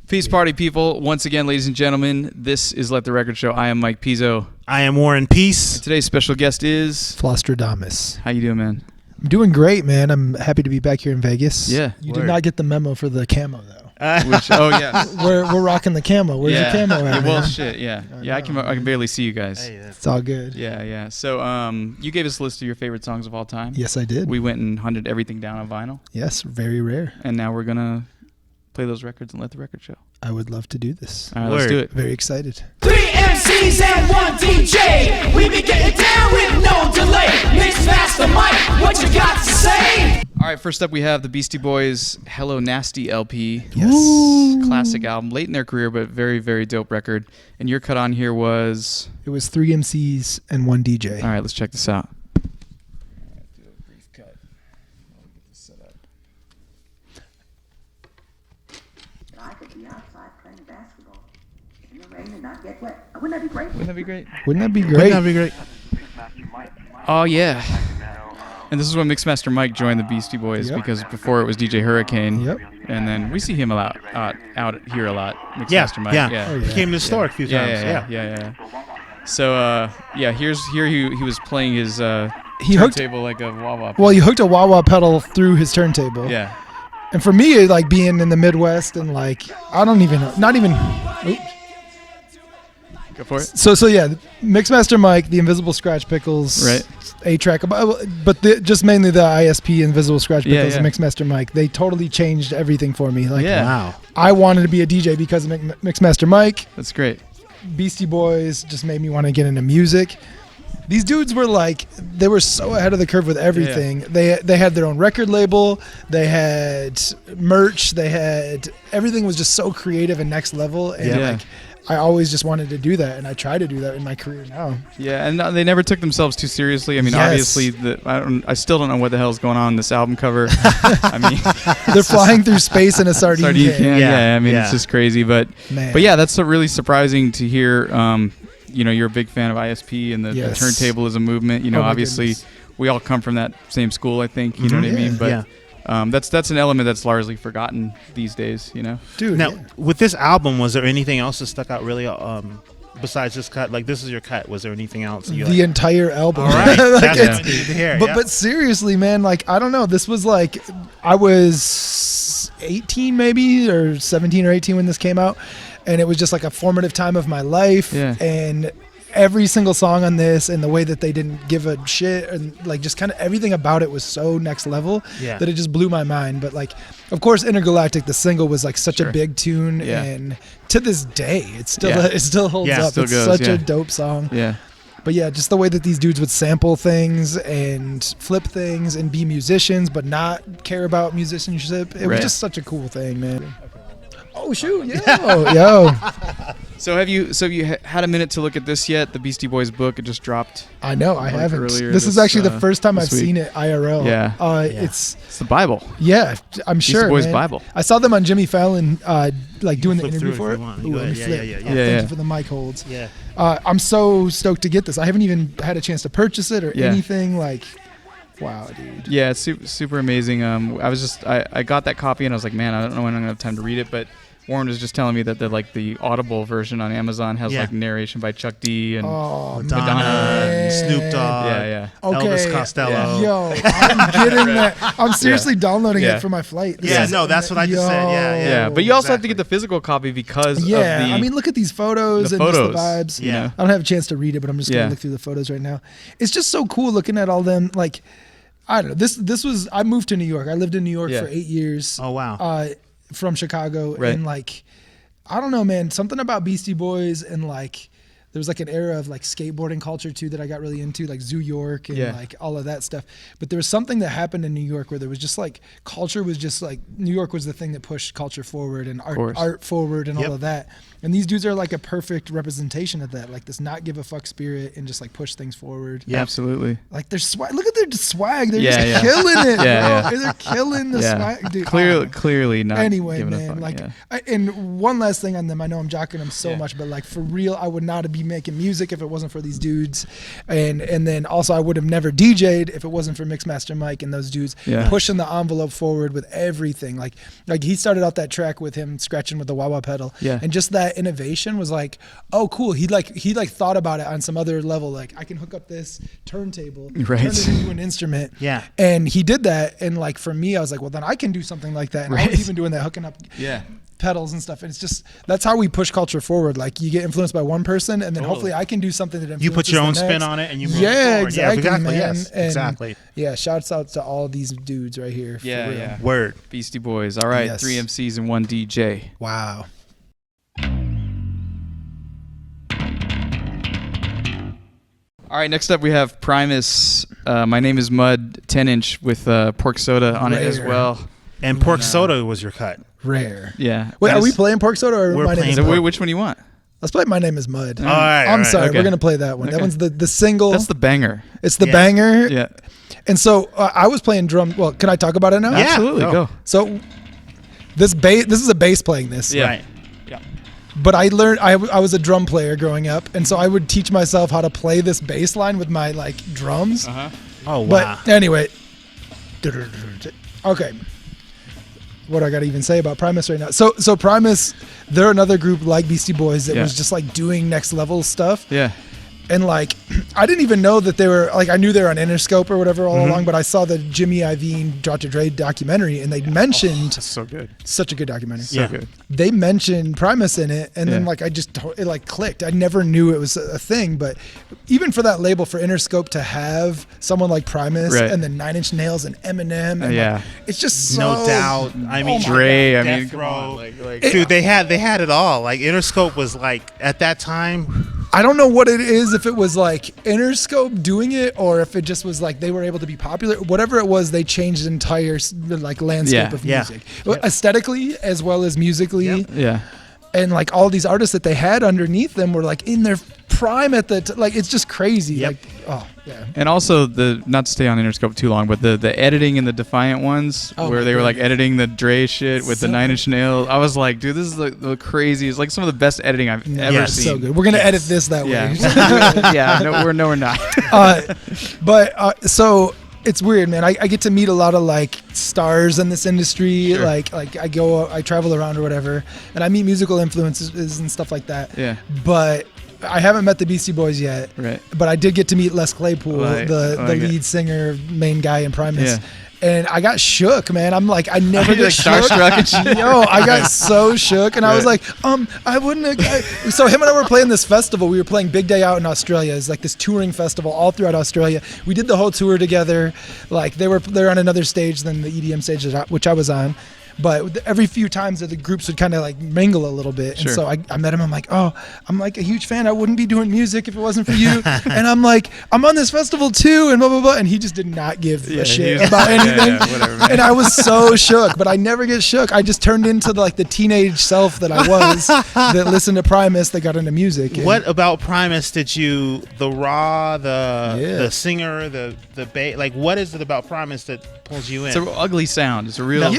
Peace party people. Once again, ladies and gentlemen, this is Let the Record Show. I am Mike Pizzo. I am Warren Peace. And today's special guest is... Flosstradamus. How you doing, man? I'm doing great, man. I'm happy to be back here in Vegas. Yeah. You did not get the memo for the camo, though. Oh, yeah. We're rocking the camo. Where's your camo at, well, man? shit, yeah. I can barely see you guys. Hey, It's all good. Yeah. So you gave us a list of your favorite songs of all time. Yes, I did. We went and hunted everything down on vinyl. Yes, very rare. And now we're going to play those records and let the record show. I would love to do this. All right, let's do it. Very excited. 3 MCs and 1 DJ. We be getting down with no delay. Mix master Mike, what you got to say? All right, first up we have the Beastie Boys' Hello Nasty LP. Yes. Classic album, late in their career, but very, very dope record. And your cut on here was... It was 3 MCs and 1 DJ. All right, let's check this out. Do a brief cut. I'll get this set up. I could be outside playing basketball in the rain and not get wet. Wouldn't that be great? Wouldn't that be great? Wouldn't that be great? That'd be great. Oh, yeah. And this is when Mixmaster Mike joined the Beastie Boys, Yep. because before it was DJ Hurricane. Yep. And then we see him a lot out here a lot. Mixmaster Mike. Yeah. Oh, He yeah. came to the store a few times. Yeah. So, here he was playing his He hooked. turntable like a wah-wah. Well, he hooked a wah-wah pedal through his turntable. Yeah. And for me, like being in the Midwest and like I don't even know, not even. Oops. Go for it. So yeah, Mixmaster Mike, the Invisible Scratch Pickles, Right. 8-track, but just mainly the ISP Invisible Scratch Pickles Yeah. and Mixmaster Mike. They totally changed everything for me. Like, Yeah. Wow. I wanted to be a DJ because of Mixmaster Mike. That's great. Beastie Boys just made me want to get into music. These dudes were like, they were so ahead of the curve with everything. They had their own record label. They had merch. They had everything was just so creative and next level. And Yeah. like, I always just wanted to do that, and I try to do that in my career now. Yeah, and they never took themselves too seriously. I mean, Yes. obviously, I still don't know what the hell's going on in this album cover. I mean, They're flying through space in a sardine can. can. Yeah. I mean, Yeah. it's just crazy. But Man. yeah, that's really surprising to hear. You're a big fan of ISP and the Yes. turntablism movement. Oh my Obviously, goodness. we all come from that same school. I think you know what I mean. Yeah. But that's an element that's largely forgotten these days. Dude. Now, yeah. with this album, was there anything else that stuck out really besides this cut? Like, this is your cut. Was there anything else? You The entire album. all right. Like, That's it's- what we need to hear. But seriously, man, like I don't know. This was like I was 18 maybe or 17 or 18 when this came out, and it was just like a formative time of my life. Yeah. And every single song on this and the way that they didn't give a shit and like just kind of everything about it was so next level Yeah. that it just blew my mind. But like, of course, Intergalactic, the single was like such Sure. a big tune, Yeah. and to this day, it still holds Yeah, up. still It's goes, such yeah. a dope song. Yeah. But yeah, just the way that these dudes would sample things and flip things and be musicians, but not care about musicianship. It was Right. just such a cool thing, man. Oh shoot, yo. So have you had a minute to look at this yet? The Beastie Boys book, it just dropped. I know, I Like haven't. earlier This is this, actually the first time I've this week. seen it IRL. Yeah. It's It's the Bible. I'm sure. Boys man. Bible. I saw them on Jimmy Fallon, like doing the flip interview through for if it. you want. Ooh, Go let me ahead. flip. Yeah. Oh, Yeah, thank yeah. you for the mic holds. Yeah. I'm so stoked to get this. I haven't even had a chance to purchase it or Yeah. anything. Like, wow, dude. Yeah, it's super amazing. I got that copy and I was like, man, I don't know when I'm gonna have time to read it, but Warren was just telling me that the Audible version on Amazon has Yeah. like narration by Chuck D and Oh, Madonna, man. Snoop Dogg, yeah. Okay. Elvis Costello. Yo, I'm getting that. I'm seriously downloading Yeah. it for my flight. This Yeah, is- no, that's what I just said. Yeah, Yeah, but you also have to exactly. get the physical copy because Yeah, of the I mean, look at these photos the and photos. just the vibes. Yeah. I don't have a chance to read it, but I'm just Yeah. gonna look through the photos right now. It's just so cool looking at all them. Like, I don't know. This was. I moved to New York. I lived in New York Yeah. for 8 years. Oh, wow. From Chicago, Right. and like, I don't know, man. Something about Beastie Boys and like. There was like an era of like skateboarding culture too that I got really into, like Zoo York and Yeah. like all of that stuff. But there was something that happened in New York where there was just like culture was just like New York was the thing that pushed culture forward and course. art forward and Yep. all of that. And these dudes are like a perfect representation of that, like this not give a fuck spirit and just like push things forward. Yeah, absolutely. Like their swag. Look at their swag. They're Yeah, just yeah. killing it, Yeah, bro. They're killing the Yeah. swag, dude. Clearly not. Anyway, giving a man, fuck, like, yeah. and one last thing on them. I know I'm jocking them so Yeah. much, but like for real, I would not be making music if it wasn't for these dudes, and then also I would have never DJ'd if it wasn't for Mixmaster Mike and those dudes pushing the envelope forward with everything. Like he started out that track with him scratching with the wah-wah pedal, and just that innovation was like, oh cool. He thought about it on some other level. Like I can hook up this turntable, turn it into an instrument, and he did that. And like for me, I was like, well then I can do something like that. And I was even doing that, hooking up pedals and stuff. And it's just, that's how we push culture forward. Like you get influenced by one person, and then hopefully I can do something that influences you put your own spin on it and you move forward. Exactly, man. Yes, and exactly. Yeah, shouts out to all these dudes right here. Yeah. Word. Beastie Boys. All right, 3 MCs and 1 DJ. Wow. All right, next up we have Primus. My Name is Mud, 10-inch with pork soda on it as well. And pork soda was your cut. Rare. Yeah. Wait, are we playing pork soda or We're My Name playing is So Mud? which one do you want? Let's play My Name is Mud. All right. I'm sorry, Okay. we're gonna play that one. That one's the single. That's the banger. It's the banger. Yeah. And so I was playing drum. Well, can I talk about it now? Yeah. Absolutely. Go. So this is a bass playing this. Yeah. Right. Yeah. But I learned I was a drum player growing up, and so I would teach myself how to play this bass line with my like drums. Oh wow. But anyway, okay. What do I got to even say about Primus right now? So Primus, they're another group like Beastie Boys that was just like doing next level stuff. Yeah. And like, I didn't even know that they were like, I knew they were on Interscope or whatever all along, but I saw the Jimmy Iovine Dr. Dre documentary, and they mentioned That's so good. such a good documentary. So good. They mentioned Primus in it, and then like it like clicked. I never knew it was a thing, but even for that label for Interscope to have someone like Primus and then 9 Inch Nails and Eminem, and like, it's just so No doubt. I mean, Dre. I Death mean, come Row. on. Like, Dude, they had it all. Like Interscope was like at that time. I don't know what it is, if it was like Interscope doing it or if it just was like they were able to be popular. Whatever it was, they changed the entire like landscape of music. Aesthetically as well as musically. yeah. And like all these artists that they had underneath them were like in their prime at the like it's just crazy. Like And also not to stay on Interscope too long, but the editing in the Defiant ones where they were like editing the Dre shit with the 9 Inch Nails. I was like, dude, this is the craziest, like some of the best editing I've ever seen. So good. We're gonna edit this that way. Yeah. No, we're not. So it's weird, man. I get to meet a lot of like stars in this industry. Sure. Like I travel around or whatever, and I meet musical influences and stuff like that. Yeah. But I haven't met the Beastie Boys yet. Right. But I did get to meet Les Claypool, Right. the Like lead singer, main guy in Primus. Yeah. And I got shook, man. I'm like, I never You're, get like, shook. starstruck and shit. Yo, I got so shook, and I was like, I wouldn't have. So him and I were playing this festival. We were playing Big Day Out in Australia. It's like this touring festival all throughout Australia. We did the whole tour together. Like they're on another stage than the EDM stage which I was on. But every few times that the groups would kind of like mingle a little bit. Sure. And so I met him. I'm like, I'm like a huge fan. I wouldn't be doing music if it wasn't for you. And I'm like, I'm on this festival too, and blah, blah, blah. And he just did not give a shit about anything. Whatever, man. And I was so shook, but I never get shook. I just turned into like the teenage self that I was that listened to Primus, that got into music. What about Primus did you, the raw, the singer, the bass, like what is it about Primus that pulls you in? It's an ugly sound. It's a real.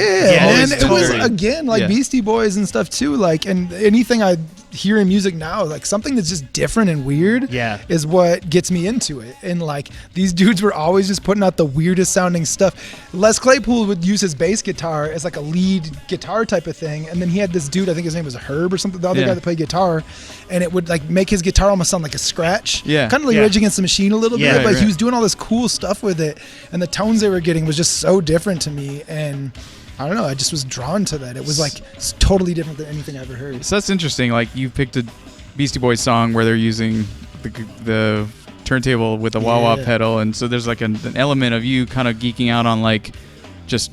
Man, it was totally. again like Beastie Boys and stuff too. Like, and anything I hear in music now, like something that's just different and weird, is what gets me into it. And like these dudes were always just putting out the weirdest sounding stuff. Les Claypool would use his bass guitar as like a lead guitar type of thing, and then he had this dude, I think his name was Herb or something, the other guy that played guitar, and it would like make his guitar almost sound like a scratch. Kind of like Rage Against the Machine a little bit, but he was doing all this cool stuff with it, and the tones they were getting was just so different to me. And I don't know, I just was drawn to that. It was like it's totally different than anything I ever heard. So that's interesting. Like you picked a Beastie Boys song where they're using the turntable with the wah-wah pedal, and so there's like an element of you kind of geeking out on like just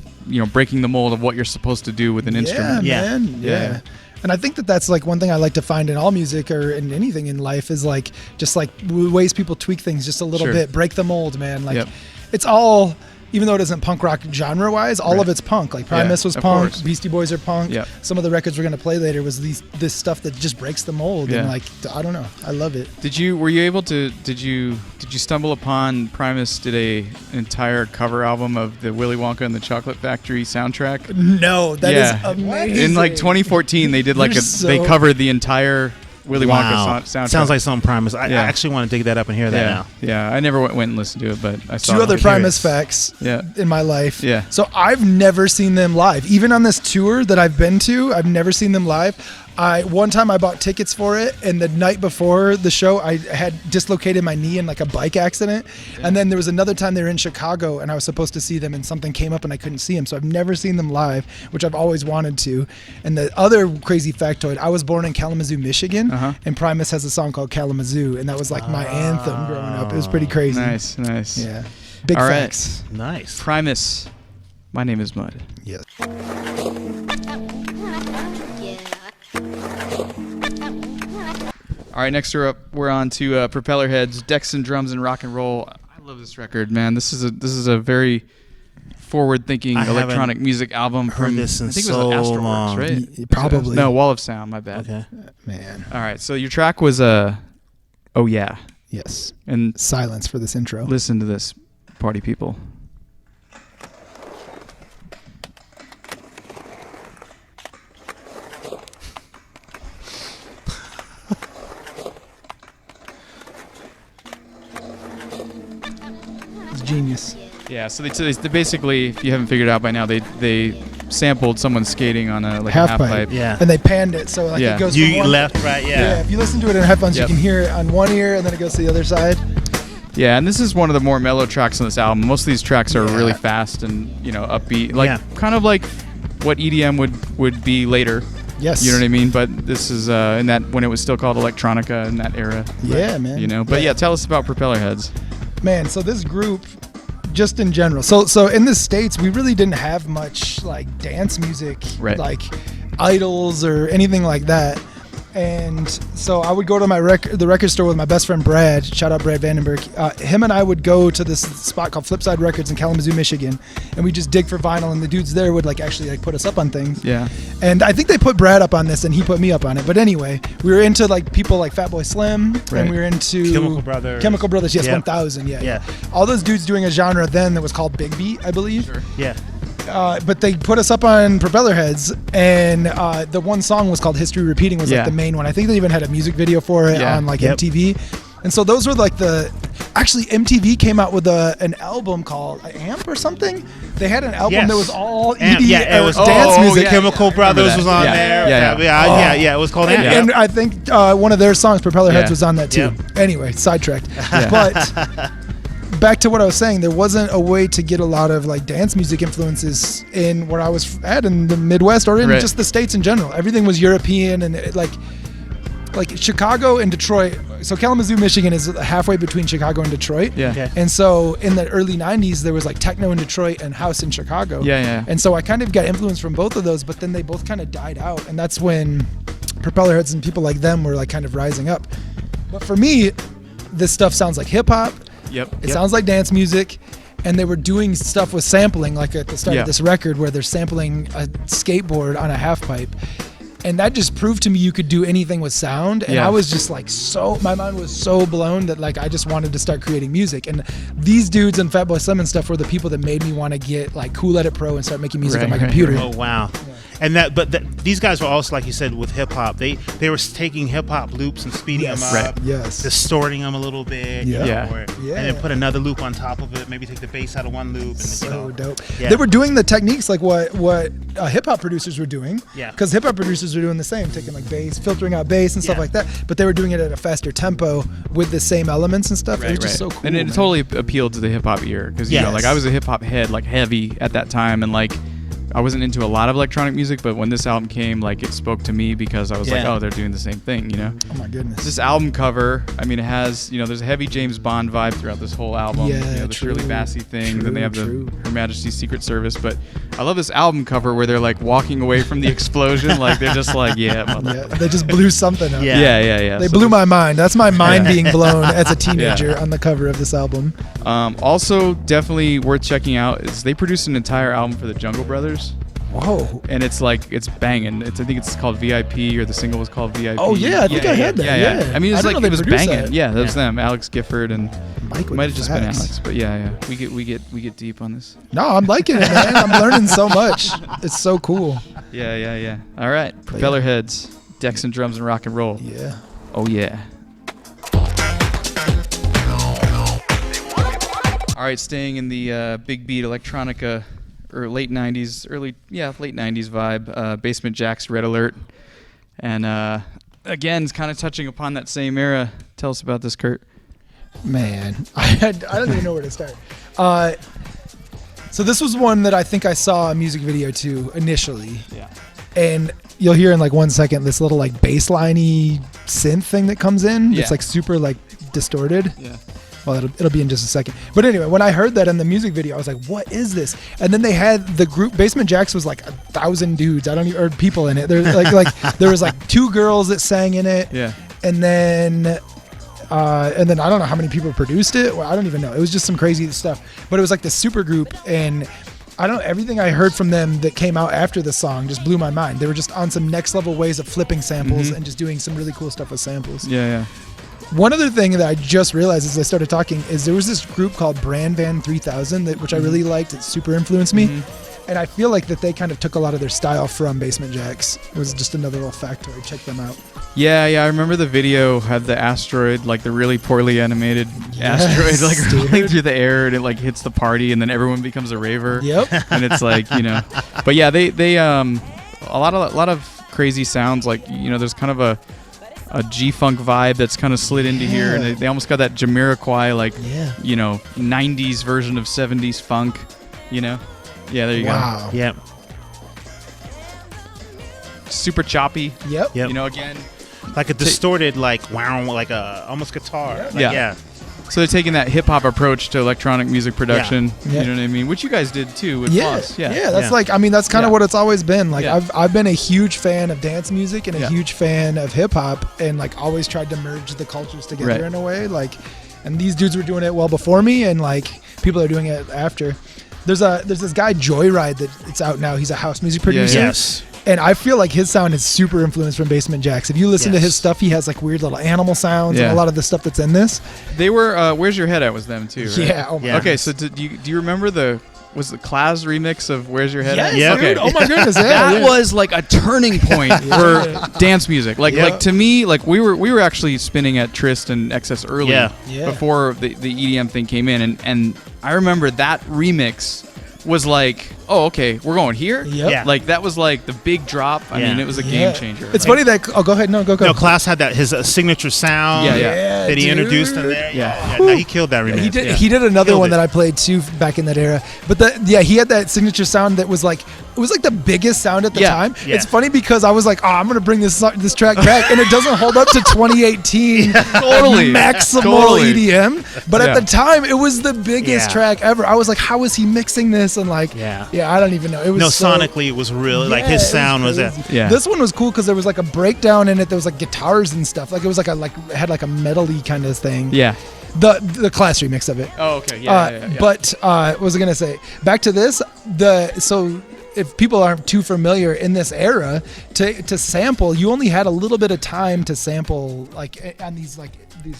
breaking the mold of what you're supposed to do with an instrument. Yeah. And I think that that's like one thing I like to find in all music or in anything in life is like just like ways people tweak things just a little bit, break the mold, man. Like it's all, even though it isn't punk rock genre wise, all of it's punk. Like Primus was punk, course. Beastie Boys are punk. Some of the records we're gonna play later was this stuff that just breaks the mold. And like I don't know, I love it. Did you stumble upon Primus did an entire cover album of the Willy Wonka and the Chocolate Factory soundtrack? No, that is amazing. In like 2014, they did like they covered the entire Willy Wonka soundtrack. Sounds like something Primus. I Yeah. actually want to dig that up and hear that now. Yeah, I never went and listened to it, but I saw Two it. other Primus facts Yeah. in my life. Yeah. So I've never seen them live. Even on this tour that I've been to, I've never seen them live. One time I bought tickets for it, and the night before the show, I had dislocated my knee in like a bike accident. And then there was another time they were in Chicago, and I was supposed to see them, and something came up and I couldn't see them. So I've never seen them live, which I've always wanted to. And the other crazy factoid, I was born in Kalamazoo, Michigan, and Primus has a song called Kalamazoo, and that was like my anthem growing up. It was pretty crazy. Nice. Yeah. Big All right. facts. Nice. Primus. My name is Mud. Yes. All right, next we're on to Propellerheads, Decksanddrums and Rock and Roll. I love this record, man. This is a very forward-thinking I electronic music album heard from this in I think so it was Astroworks, long. right? Probably. No, Wall of Sound. My bad. Okay. Man. All right, so your track was Oh Yeah, Yes. and Silence for this intro. listen to this, party people. It's genius. Yeah, so they basically, if you haven't figured it out by now, they sampled someone skating on a Half half pipe. pipe. Yeah. And they panned it so like Yeah. it goes from You one left, right? Yeah, Yeah. if you listen to it in headphones, Yep. you can hear it on one ear and then it goes to the other side. Yeah, and this is one of the more mellow tracks on this album. Most of these tracks are Yeah. really fast and upbeat, like Yeah. kind of like what EDM would be later. Yes. You know what I mean? But this is in that when it was still called electronica in that era. Yeah, man. But yeah, tell us about Propellerheads. Man, so this group, just in general, so in the States, we really didn't have much like dance music, Right. like idols or anything like that. And so I would go to the record store with my best friend Brad. Shout out Brad Vandenberg. Him and I would go to this spot called Flipside Records in Kalamazoo, Michigan, and we just dig for vinyl. And the dudes there would actually put us up on things. Yeah. And I think they put Brad up on this, and he put me up on it. But anyway, we were into people like Fatboy Slim, Right. and we were into Chemical Brothers. Chemical Brothers, yes, Yeah. 1000, yeah. Yeah. All those dudes doing a genre then that was called Big Beat, I believe. Sure. Yeah. But they put us up on Propellerheads, and the one song was called History Repeating, was Yeah. the main one. I think they even had a music video for it Yeah. on Yep. MTV. And so those were actually MTV came out with an album called Amp or something. They had an album Yes. that was all Amp, ED, yeah, it was dance oh, music. yeah. Chemical Brothers that. was on Yeah. there. Yeah. Yeah. It was called And, Amp. and I think one of their songs, Propellerheads, Yeah. was on that too. Yep. Anyway, sidetracked. Yeah. But back to what I was saying, there wasn't a way to get a lot of dance music influences in where I was at in the Midwest or in Right. just the States in general. Everything was European and like Chicago and Detroit. So Kalamazoo, Michigan is halfway between Chicago and Detroit. Yeah. Okay. And so in the early 90s, there was techno in Detroit and house in Chicago. Yeah. And so I kind of got influence from both of those, but then they both kind of died out. And that's when Propellerheads and people like them were kind of rising up. But for me, this stuff sounds like hip hop. Yep. It sounds like dance music. And they were doing stuff with sampling, like at the start Yeah. of this record, where they're sampling a skateboard on a half pipe. And that just proved to me you could do anything with sound. And Yeah. I was just my mind was so blown that I just wanted to start creating music. And these dudes and Fatboy Slim and stuff were the people that made me want to get Cool Edit Pro and start making music on my Right, right, computer. Oh wow. And these guys were also, like you said, with hip hop. They were taking hip hop loops and speeding Yes. them up, Right. Yes. distorting them a little bit, Yeah. Yeah. Yeah. and then put another loop on top of it. Maybe take the bass out of one loop. And So dope. Yeah. They were doing the techniques like what hip hop producers were doing. Yeah. Because hip hop producers were doing the same, taking bass, filtering out bass and stuff Yeah. like that. But they were doing it at a faster tempo with the same elements and stuff. It was just so cool. And it man. totally appealed to the hip hop ear because Yes. I was a hip hop head heavy at that time, and I wasn't into a lot of electronic music, but when this album came, it spoke to me because I was like, Yeah. oh, they're doing the same thing, Oh my goodness. This album cover, I mean, it has, there's a heavy James Bond vibe throughout this whole album. Yeah, the true. Shirley Bassey thing, then they have True. the Her Majesty's Secret Service. But I love this album cover where they're walking away from the explosion, they're just Yeah, mother. they just blew something up. Yeah. Yeah. They So blew my mind. That's my mind being blown as a teenager on the cover of this album. Also, definitely worth checking out is they produced an entire album for the Jungle Brothers. Whoa. And it's banging. I think it's called VIP, or the single was called VIP. Oh, yeah, I think I had that, yeah. I mean, it was I didn't know it they was produced banging. that. Yeah, that was them, Alex Gifford, and Mike with might have the just been facts. Alex, but yeah. We get deep on this. No, I'm liking it, man. I'm learning so much. It's so cool. Yeah. All right, Propellerheads, Decksanddrums and Rock and Roll. Yeah. Oh yeah. All right, staying in the big beat electronica or late 90s vibe, Basement Jaxx, Red Alert. And again, it's kind of touching upon that same era. Tell us about this, Curt. Man, I don't even know where to start. So this was one that I think I saw a music video to initially. Yeah. And you'll hear in like 1 second this little like bass-liney synth thing that comes in. Yeah. It's like super like distorted. Yeah. Well, it'll be in just a second. But anyway, when I heard that in the music video, I was like, "What is this?" And then they had the group. Basement Jaxx was like 1,000 dudes. I don't even, or people in it. There's like there was like 2 girls that sang in it. Yeah. And then I don't know how many people produced it. Well, I don't even know. It was just some crazy stuff. But it was like the super group, and everything I heard from them that came out after the song just blew my mind. They were just on some next level ways of flipping samples and just doing some really cool stuff with samples. Yeah. One other thing that I just realized as I started talking is there was this group called Brand Van 3000 which I really liked. It super influenced me. And I feel like that they kind of took a lot of their style from Basement Jaxx. It was just another little factoid. Check them out. Yeah. I remember the video had the asteroid, like the really poorly animated asteroid, like rolling through the air, and it like hits the party, and then everyone becomes a raver. Yep. And it's like, but yeah, they a lot of crazy sounds. Like, there's kind of a G-funk vibe that's kind of slid into here, and they almost got that Jamiroquai, like, 90s version of 70s funk, Yeah, there you Wow. go. Yep. Super choppy. Yep. Again. Like a distorted, like wow, like a almost guitar. Yeah. Like, Yeah. So they're taking that hip-hop approach to electronic music production, Yeah. you know what I mean? Which you guys did too with Yeah. Floss. Yeah, that's Yeah. like, that's kind of Yeah. what it's always been. Like, Yeah. I've been a huge fan of dance music and a Yeah. huge fan of hip hop, and like always tried to merge the cultures together Right. in a way. Like, and these dudes were doing it well before me, and like people are doing it after. There's this guy Joyride that it's out now. He's a house music producer. Yes. And I feel like his sound is super influenced from Basement Jaxx. If you listen to Yes. his stuff, he has like weird little animal sounds and Yeah. a lot of the stuff that's in this. They were Where's Your Head At was them too, right? Yeah. Oh my Yeah. Okay, so do you remember the Class remix of Where's Your Head At? Yes, Yeah. dude. Okay. Oh my goodness. Yeah, That yeah. was like a turning point for dance music. Like Yeah. like to me, like we were actually spinning at Trist and XS early Yeah. Yeah. before the EDM thing came in, and I remember that remix was like, oh, okay, we're going here. Yep. Yeah. Like that was like the big drop. I Yeah. mean, it was a Yeah. game changer. It's Like, funny that. Oh, go ahead. No, go. No, Klaus had his signature sound. Yeah, yeah. That he dude. introduced in there. Yeah. No, he killed that remix. He did. Yeah. He did another Killed one it. that I played too back in that era. But he had that signature sound that was like it was like the biggest sound at the Yeah. time. Yeah. It's funny because I was like, oh, I'm gonna bring this track back, and it doesn't hold up to 2018 Totally. maximal Totally. EDM. But Yeah. at the time, it was the biggest Yeah. track ever. I was like, how is he mixing this? And like, Yeah. I don't even know. It was No, so, sonically, it was really like Yeah, his it sound was it. crazy. Yeah. This one was cool because there was like a breakdown in it. There was like guitars and stuff. Like it was like it had like a metal-y kind of thing. Yeah. The Class remix of it. Oh, okay. Yeah. But what was I gonna say? Back to this. So if people aren't too familiar in this era, to sample, you only had a little bit of time to sample, like on these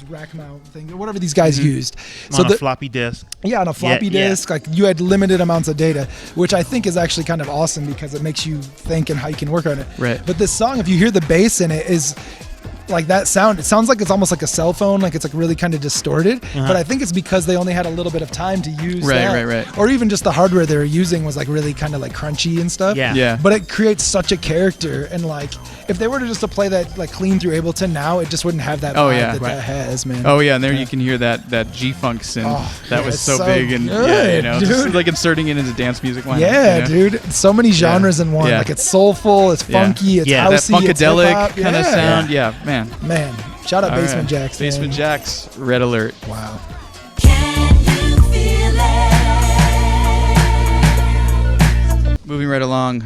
rack mount things or whatever these guys used. On a floppy disk. Yeah, on a floppy Yeah. disk, like you had limited amounts of data, which I think is actually kind of awesome because it makes you think and how you can work on it. Right. But this song, if you hear the bass in it, is like that sound. It sounds like it's almost like a cell phone, like it's like really kind of distorted. But I think it's because they only had a little bit of time to use Right. or even just the hardware they were using was like really kind of like crunchy and stuff. Yeah. Yeah. But it creates such a character, and like if they were to just to play that like clean through Ableton now, it just wouldn't have that Oh, vibe yeah. that Right. that has, man. Oh yeah, and there you can hear that G-funk synth Oh, that yeah, was it's so so big and good, just dude. like inserting it into dance music. Why not, Yeah, dude. So many genres in one. Yeah. Like it's soulful, it's Yeah. funky, it's Yeah, That housey, it's funkadelic hip-hop. kind of Yeah. sound. Yeah, man. Man, shout out All Basement right. Jaxx. Basement man. Jaxx, Red Alert. Wow. Moving right along,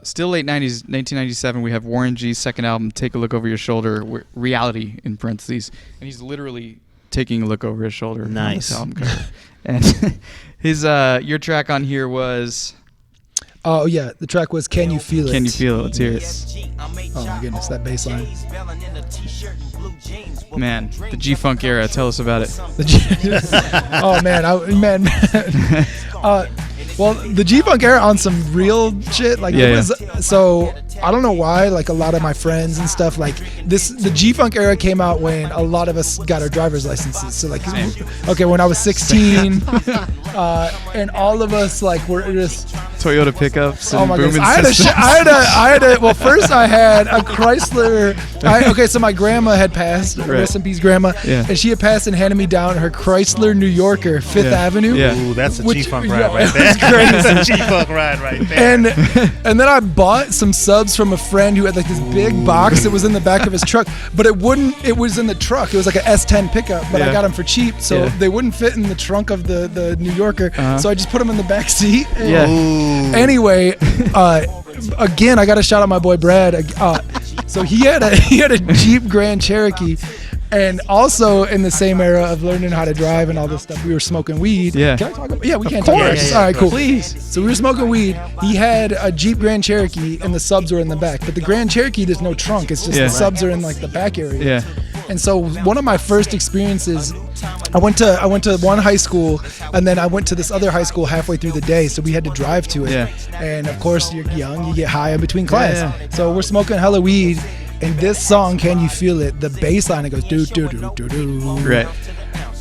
still late 90s, 1997, we have Warren G's second album, Take a Look Over Your Shoulder, Reality in parentheses. And he's literally taking a look over his shoulder on Nice. this album cover. And your track on here was Oh yeah, the track was "Can You Feel It." Can You Feel It? Let's hear it. Oh my goodness, that bass line. Man, the G-Funk era, tell us about it. Oh man, well, the G-Funk era on some real shit. Like Yeah, it was. So I don't know why, like a lot of my friends and stuff, like the G-Funk era came out when a lot of us got our driver's licenses. So like, okay, when I was 16, and all of us like were just Toyota pickups and my booming goodness. systems. Well, first I had a Chrysler. Okay, so my grandma had passed, rest in peace, grandma, and she had passed and handed me down her Chrysler New Yorker, Fifth Avenue. Yeah. Ooh, that's a G-Funk ride it right there. was crazy. That's a G-Funk ride right there. And then I bought some subs from a friend who had like this big box that was in the back of his truck, but it was in the truck. It was like an S10 pickup, but I got them for cheap, so they wouldn't fit in the trunk of the New Yorker. So I just put them in the back seat. Anyway, again, I got to shout out my boy Brad. So he had a Jeep Grand Cherokee. And also in the same era of learning how to drive and all this stuff, we were smoking weed. Yeah. Can I talk about? Yeah, we can't talk about this. All right, cool. Please. So we were smoking weed. He had a Jeep Grand Cherokee and the subs were in the back. But the Grand Cherokee, there's no trunk. It's just the subs are in like the back area. Yeah. And so one of my first experiences, I went to one high school and then I went to this other high school halfway through the day. So we had to drive to it. Yeah. And of course, you're young, you get high in between class. Yeah. So we're smoking hella weed. And this song, Can You Feel It? The bass line, it goes do do do do do. Right.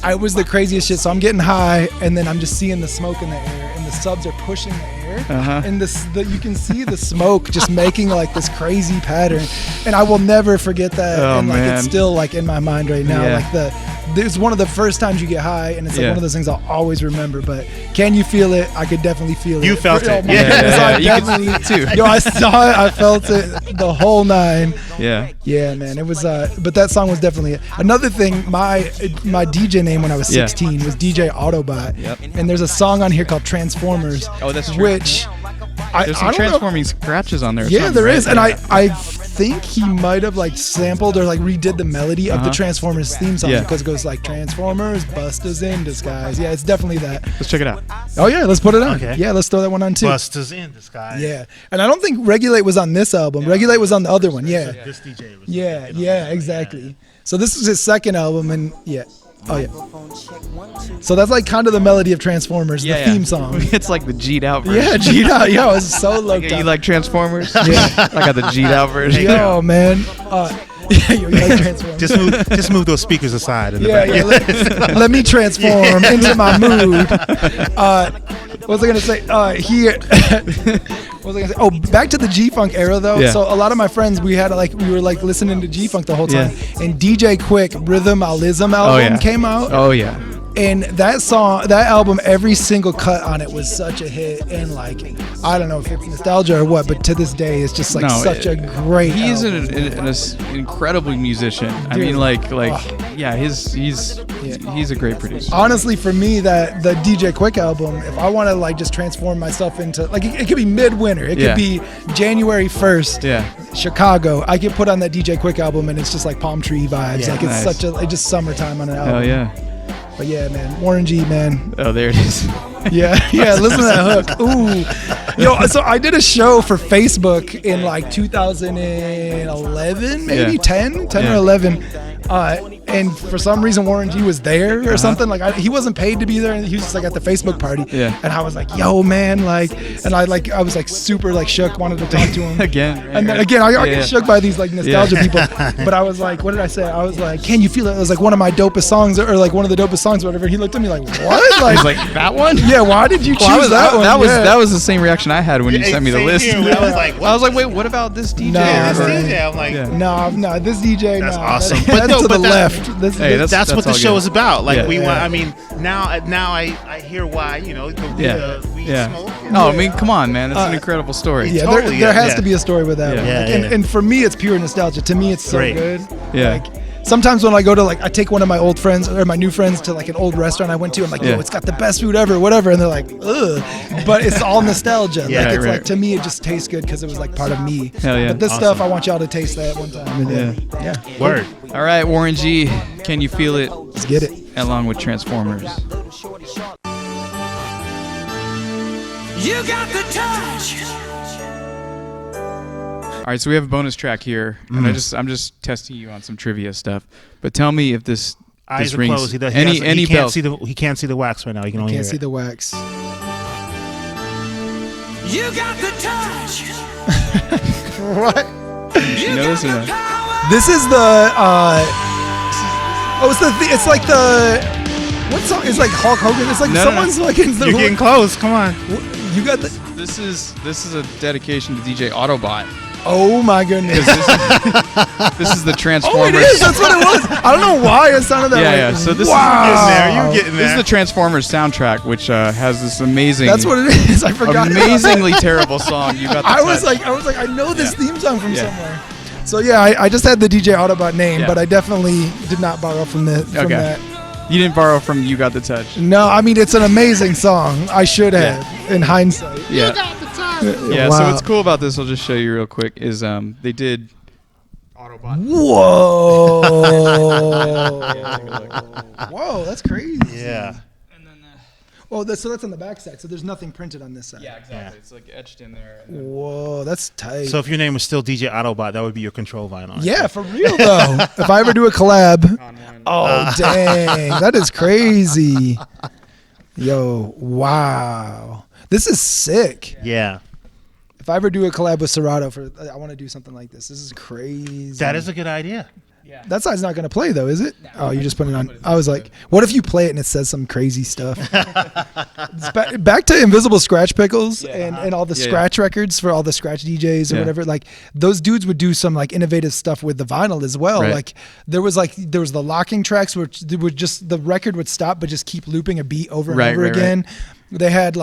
It was the craziest shit. So I'm getting high, and then I'm just seeing the smoke in the air, and the subs are pushing the air, and you can see the smoke just making like this crazy pattern. And I will never forget that. Oh, and like man. it's still like in my mind right now. Yeah. Like it's one of the first times you get high, and it's like one of those things I'll always remember. But Can You Feel It? I could definitely feel it. You felt it. My Yeah. goodness, I You could definitely see it too. Yo, I saw it. I felt it. The whole nine. Yeah. Yeah, man, it was. But that song was definitely another thing. My DJ name when I was 16 was DJ Autobot, and there's a song on here called Transformers. Oh, that's true. Which There's some transforming scratches on there. Yeah, there is, and I think he might have like sampled or like redid the melody of the Transformers theme song because it goes like Transformers, Busta's in Disguise. Yeah, it's definitely that. Let's check it out. Oh yeah, let's put it on. Okay. Yeah, let's throw that one on too. Busta's in Disguise. Yeah, and I don't think Regulate was on this album. Regulate was on the other one. Yeah. This DJ was. Yeah, exactly. So this was his second album, and oh yeah. So that's like kind of the melody of Transformers, the theme song. It's like the G'd out version. Yeah, G'd out. Yo, it was so low. You like Transformers? Yeah. I got the G'd out version. Yo, man. Yeah, you like Transformers. Just move those speakers aside. In the back. Let me transform into my mood. What was I gonna say? What was I gonna say? Oh, back to the G-Funk era though. Yeah. So a lot of my friends, we were listening to G-Funk the whole time. And DJ Quick Rhythm Alism album came out. Oh yeah. And that album, every single cut on it was such a hit. And like, I don't know if it's nostalgia or what, but to this day, it's just like such a great. He's album. an incredible musician. I mean, he's a great producer. Honestly, for me, that the DJ Quick album, if I want to like just transform myself into like it could be midwinter, it could be January 1st. Yeah. Chicago. I could put on that DJ Quick album and it's just like palm tree vibes. Yeah, like it's nice. just summertime on an album. Oh yeah. But yeah, man, Warren G, man. Oh, there it is. Yeah, listen to that hook. Ooh. Yo, so I did a show for Facebook in like 2011, maybe 10 or 11. And for some reason Warren G was there or something. Like he wasn't paid to be there, and he was just like at the Facebook party. Yeah. And I was like, yo, man, like, and I was like super like shook, wanted to talk to him Again. And then again, I get shook by these like nostalgia people. But I was like, what did I say? I was like, Can You Feel It? It was like one of my dopest songs, or like one of the dopest songs, or whatever. He looked at me like, what? Like, He's like, that one? yeah, why did you choose that one? That was the same reaction I had when you sent me the list. Here, I was like, I was like, wait, what about this DJ? No, this DJ? I'm like, no, this DJ. That's no, awesome. That's to the left. That's what the all show good. is about. Like we Yeah. want. I mean, now I hear why. You know, the weed smoke. Oh, I mean, come on, man. It's an incredible story. Yeah, Totally, there has to be a story with that. Yeah. one. And for me, it's pure nostalgia. To me, it's so Great. good. Yeah. Like, sometimes when I go to I take one of my old friends or my new friends to like an old restaurant I went to. I'm like, yo, it's got the best food ever, whatever. And they're like, ugh. But it's all nostalgia. Yeah, like it's right. like, to me, it just tastes good because it was like part of me. Hell yeah. But this stuff, I want y'all to taste that one time. And yeah. Word. All right, Warren G, Can You Feel It? Let's get it. Along with Transformers. You got the touch. All right, so we have a bonus track here, and I'm just testing you on some trivia stuff. But tell me if this Eyes are rings closed. any bells. He can't see the wax right now. He can only Can't hear see it. the wax. You got the touch. What? You know this or not? This is the. It's like the. What song? It's like Hulk Hogan. It's like someone's fucking. You're getting close. Come on. You got the. This is a dedication to DJ Autobot. Oh my goodness. This is the Transformers. Oh, it is. That's what it was. I don't know why it sounded that way. Yeah. So this You're getting there. This is the Transformers soundtrack, which has this amazing. That's what it is. I forgot. Amazingly terrible song. You got. The I was touch. like, I know this theme song from somewhere. So yeah, I just had the DJ Autobot name, but I definitely did not borrow from that. You didn't borrow from You Got the Touch. No, I mean it's an amazing song. I should have, in hindsight. Yeah. You got the touch. Yeah. Wow. So what's cool about this, I'll just show you real quick, is they did. Autobot. Whoa! Whoa, that's crazy. Yeah. Oh, so that's on the back side. So there's nothing printed on this side. Yeah, exactly. It's like etched in there. Whoa, that's tight. So if your name was still DJ Autobot, that would be your control vinyl. Yeah, for real though. If I ever do a collab, dang, that is crazy. Yo, wow, this is sick. Yeah. If I ever do a collab with Serato, I want to do something like this. This is crazy. That is a good idea. That side's not going to play though, is it? No, you just put it on. I was like, what if you play it and it says some crazy stuff? Back to Invisible Scratch Pickles and all the scratch records for all the scratch DJs or whatever. Like those dudes would do some like innovative stuff with the vinyl as well. Right. Like there was the locking tracks which would just the record would stop but just keep looping a beat over and over again. They had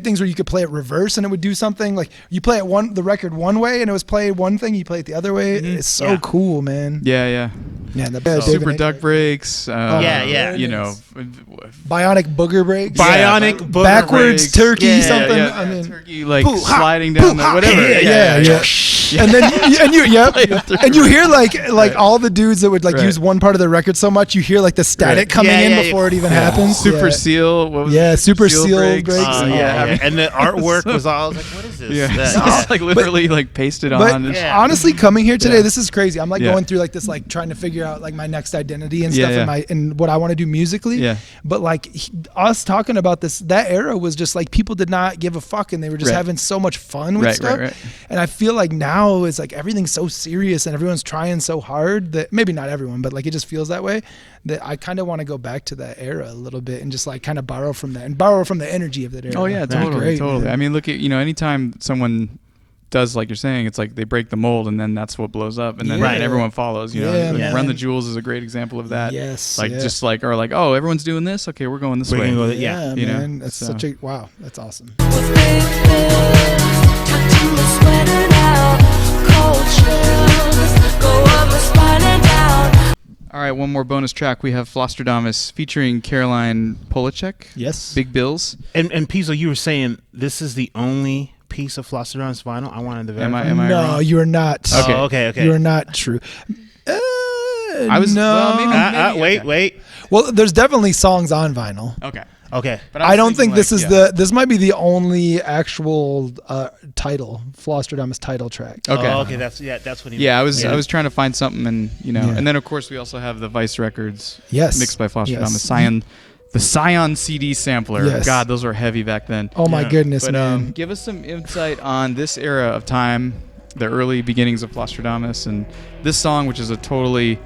things where you could play it reverse and it would do something like you play it the record one way and it was played one thing, you play it the other way. It's so cool, man. Yeah. Super duck breaks. You know, bionic booger breaks. Bionic booger backwards breaks. turkey something. Yeah. I mean, turkey sliding down the whatever. Yeah. And then and you hear like all the dudes that would use one part of the record so much, you hear like the static coming in before it even happens. Super Seal. What was Super Seal breaks. And the artwork was all like, what is this? It's like literally like pasted on. But honestly, coming here today, this is crazy. I'm like going through like this, like trying to figure out like my next identity and stuff and what I want to do musically. Yeah. But like us talking about this, that era was just like people did not give a fuck and they were just having so much fun with stuff. Right. And I feel like now it's like everything's so serious and everyone's trying so hard that maybe not everyone, but like it just feels that way, that I kind of want to go back to that era a little bit and just like kind of borrow from that and borrow from the energy of that era. Oh yeah, totally. Man. I mean, look at, anytime someone does like you're saying, it's like they break the mold and then that's what blows up and then everyone follows. Run the Jewels is a great example of that. Yes. Just like oh, everyone's doing this. Okay, we're going this way. Man, that's such a wow. That's awesome. All right, one more bonus track. We have Flosstradamus featuring Caroline Polachek. Yes. Big Bils. And Pizzo, you were saying this is the only piece of Flosstradamus vinyl. I wanted to verify. Am I no, wrong? you are not. Okay. You are not true. I was no. Well, maybe, wait. Well, there's definitely songs on vinyl. Okay. But I don't think this is this might be the only actual title, Flosstradamus title track. Okay. That's what he meant. I was trying to find something and and then of course we also have the Vice Records mixed by Flosstradamus. The Scion CD sampler. Yes. God, those were heavy back then. Oh my goodness, but, man. Give us some insight on this era of time, the early beginnings of Flosstradamus, and this song, which is a totally,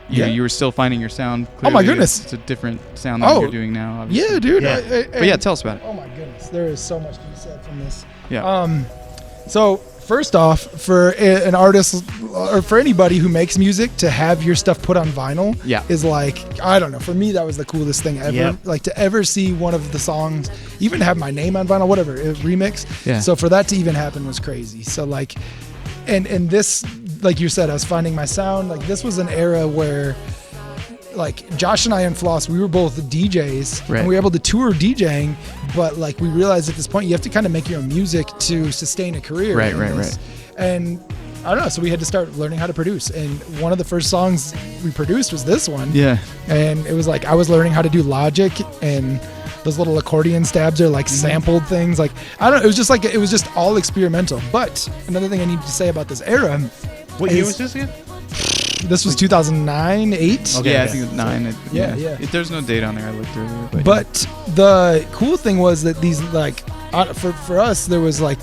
you were still finding your sound. Clearly. Oh my goodness. It's a different sound than you're doing now, obviously. Yeah, dude. But tell us about it. Oh my goodness. There is so much to be said from this. Yeah. So first off, for an artist or for anybody who makes music to have your stuff put on vinyl is like, I don't know, for me that was the coolest thing ever. Yep. Like to ever see one of the songs, even have my name on vinyl, whatever, remix. Yeah. So for that to even happen was crazy. So like, and this, like you said, I was finding my sound. Like this was an era where like Josh and I and Floss, we were both DJs and we were able to tour DJing, but like we realized at this point you have to kind of make your own music to sustain a career. Right. And I don't know, so we had to start learning how to produce. And one of the first songs we produced was this one. Yeah. And it was like I was learning how to do Logic and those little accordion stabs are like sampled things. Like I don't know, it was just all experimental. But another thing I need to say about this era. What year was this again? This was 2009, 8. Okay, I think it's 9. Yeah. There's no date on there. I looked earlier. But the cool thing was that these like for us there was like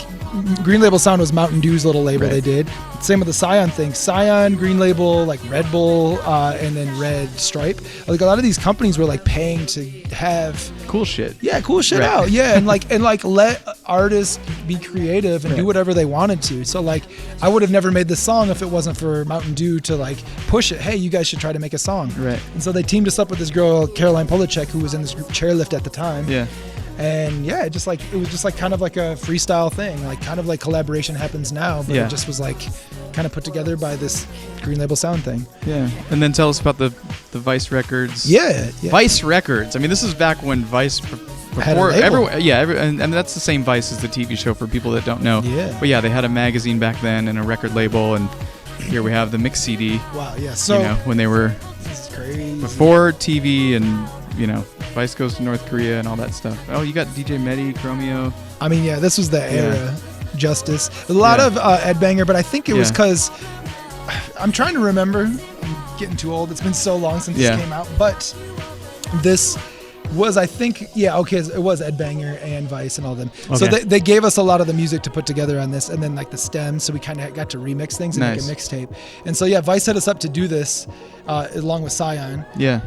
Green Label Sound was Mountain Dew's little label Right. they did. Same with the Scion thing. Scion, Green Label, like Red Bull, and then Red Stripe. Like a lot of these companies were like paying to have Cool shit. cool shit Right. out. Yeah, and like let artists be creative and do Right. whatever they wanted to. So like I would have never made this song if it wasn't for Mountain Dew to like push it. Hey, you guys should try to make a song. Right. And so they teamed us up with this girl Caroline Polachek, who was in this group Chairlift at the time. Yeah. And yeah, it was just like kind of like a freestyle thing, like kind of like collaboration happens now, but Yeah. it just was like kind of put together by this Green Label Sound thing. Yeah. And then tell us about the Vice Records. Yeah. Vice Records. I mean, this is back when Vice Had a label. and that's the same Vice as the TV show for people that don't know. Yeah. But yeah, they had a magazine back then and a record label, and here we have the mix CD. Wow. Yeah. So When they were this is crazy. before TV and Vice goes to North Korea and all that stuff. Oh, you got DJ Medi, Chromeo. I mean, yeah, this was the era. Justice. A lot of Ed Banger, but I think it was Yeah. because I'm trying to remember. I'm getting too old. It's been so long since Yeah. this came out, but this was, I think, it was Ed Banger and Vice and all them. So Okay. they gave us a lot of the music to put together on this, and then like the stems, so we kind of got to remix things and Nice. make a mixtape. And so yeah, Vice set us up to do this along with Scion. Yeah.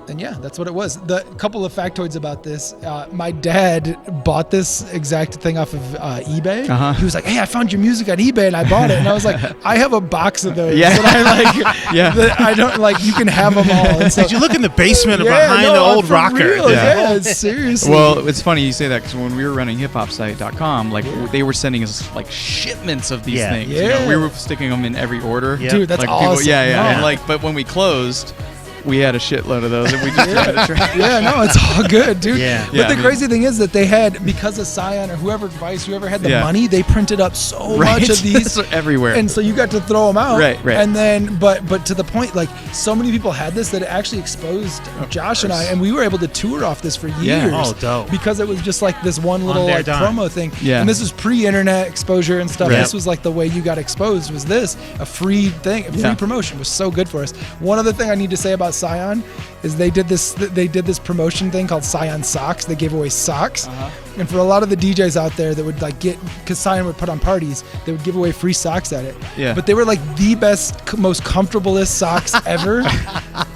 And yeah, that's what it was. The couple of factoids about this. My dad bought this exact thing off of eBay. Uh-huh. He was like, "Hey, I found your music on eBay and I bought it." And I was like, "I have a box of those." Yeah. And I like, Yeah. that I don't like. You can have them all. And so, Did you look in the basement yeah, behind no, the old for rocker? real, Yeah. yeah, seriously. Well, it's funny you say that because when we were running hiphopsite.com, like they were sending us like shipments of these Yeah. things. Yeah. We were sticking them in every order. Yeah. dude, that's like awesome. yeah. No. And like, but when we closed, we had a shitload of those, and we just tried to try. Yeah, no, it's all good, dude. Yeah. But Yeah, the I mean- crazy thing is that they had, because of Scion or whoever had the Yeah. money, they printed up so Right. much of these. So everywhere. And so you got to throw them out. Right. And then, but to the point, like so many people had this that it actually exposed Josh and I, and we were able to tour off this for years. Yeah. Oh, dope. Because it was just like this one little their like dime. promo thing. Yeah. And this was pre-internet exposure and stuff. Right. This was like the way you got exposed was this, a free thing, a free Yeah. promotion. It was so good for us. One other thing I need to say about Scion is they did this promotion thing called Scion Socks. They gave away socks. And for a lot of the DJs out there that would like because Scion would put on parties, they would give away free socks at it. Yeah. But they were like the best, most comfortablest socks ever.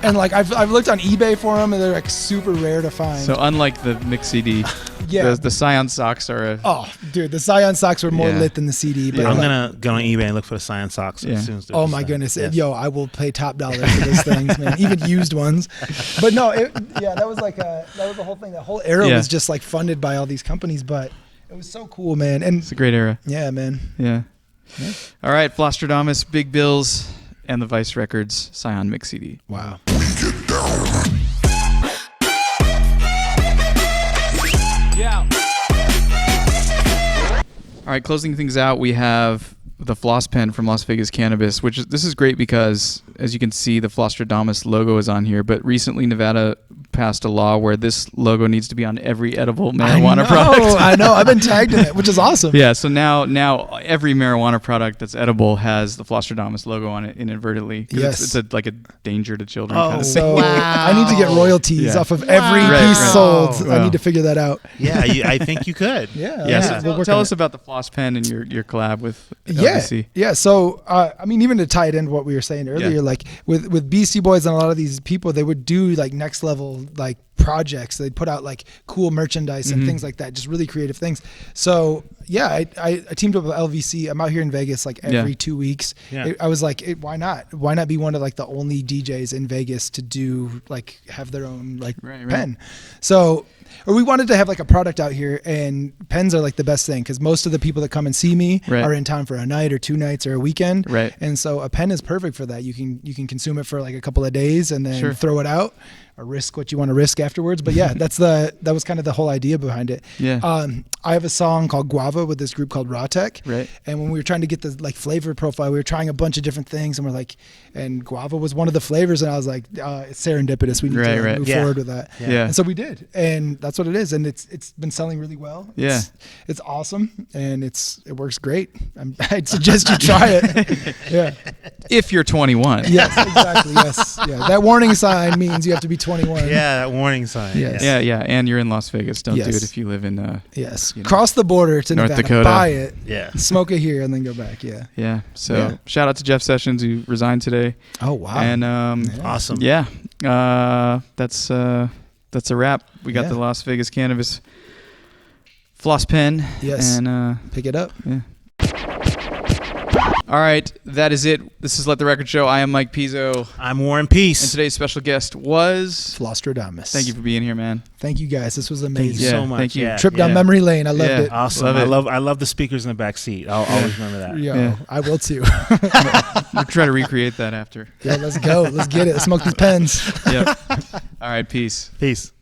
And like I've looked on eBay for them, and they're like super rare to find. So unlike the mix CD, Yeah. the Scion socks are a Oh, dude, the Scion socks were more Yeah. lit than the CD. But Yeah. I'm like, gonna go on eBay and look for the Scion socks Yeah. as soon as they're oh just my done. goodness, Yes. yo, I will pay top dollar for those things, man. Even used ones. But no, that was the whole thing. That whole era Yeah. was just like funded by all these companies, but it was so cool, man. And it's a great era. yeah, man. Yeah. All right, Flosstradamus, Big Bils, and the Vice Records Scion mix CD. Wow. Yeah. All right, closing things out, we have the Floss pen from Las Vegas Cannabis, this is great because, as you can see, the Flosstradamus logo is on here. But recently, Nevada passed a law where this logo needs to be on every edible marijuana product. I know. I've been tagged in it, which is awesome. Yeah, so now every marijuana product that's edible has the Flosstradamus logo on it inadvertently. 'Cause Yes. it's like a danger to children Oh, kind of So thing. I need to get royalties Yeah. off of every Right, piece right. sold. I Wow. need to figure that out. Yeah, I think you could. Yeah. Yeah, so we'll tell, work tell on us it. about the Floss pen and your collab with Yeah, LVC. yeah. So I mean, even to tie it into what we were saying earlier, Yeah. like with Beastie Boys and a lot of these people, they would do like next level like projects. They'd put out like cool merchandise and things like that, just really creative things. So yeah, I teamed up with LVC. I'm out here in Vegas like every Yeah. 2 weeks. Yeah. I was like, why not? Why not be one of like the only DJs in Vegas to do like have their own like Right. pen? So. Or we wanted to have like a product out here, and pens are like the best thing because most of the people that come and see me Right. are in town for a night or 2 nights or a weekend. Right. And so a pen is perfect for that. You can consume it for like a couple of days and then Sure. throw it out or risk what you want to risk afterwards. But yeah, that was kind of the whole idea behind it. Yeah. I have a song called Guava with this group called Rawtech. Right. And when we were trying to get the like flavor profile, we were trying a bunch of different things, and we're like, and Guava was one of the flavors, and I was like, it's serendipitous. We need Right, to right. move Yeah. forward with that. Yeah. And so we did, and that's what it is, and it's been selling really well. Yeah. It's awesome, and it works great. I'd suggest you try it. Yeah. if you're 21. Yes, exactly. Yes, yeah. That warning sign means you have to be 21. Yeah, that warning sign. Yes. Yeah, and you're in Las Vegas. Don't do Yes. it if you live in. Yes, you know, cross the border to North Nevada, Dakota. buy it, Yeah. smoke it here, and then go back. Yeah. Yeah. So Yeah. shout out to Jeff Sessions who resigned today. Oh wow. And Awesome. yeah, that's a wrap. We got Yeah. the Las Vegas Cannabis floss pen. Yes. And Pick it up. yeah. All right, that is it. This is Let the Record Show. I am Mike Pizzo, I'm Warren Peace. and today's special guest was. Flosstradamus. Thank you for being here, man. Thank you guys. This was Thank amazing. you Yeah, so much. thank you. Yeah, Trip down yeah. memory lane. I loved Yeah. it. Awesome. Love it. I love the speakers in the back seat. I'll always remember that. Yo, Yeah. I will too. We'll try to recreate that after. Yeah, let's go. Let's get it. Let's smoke these pens. Yep. All right, peace. Peace.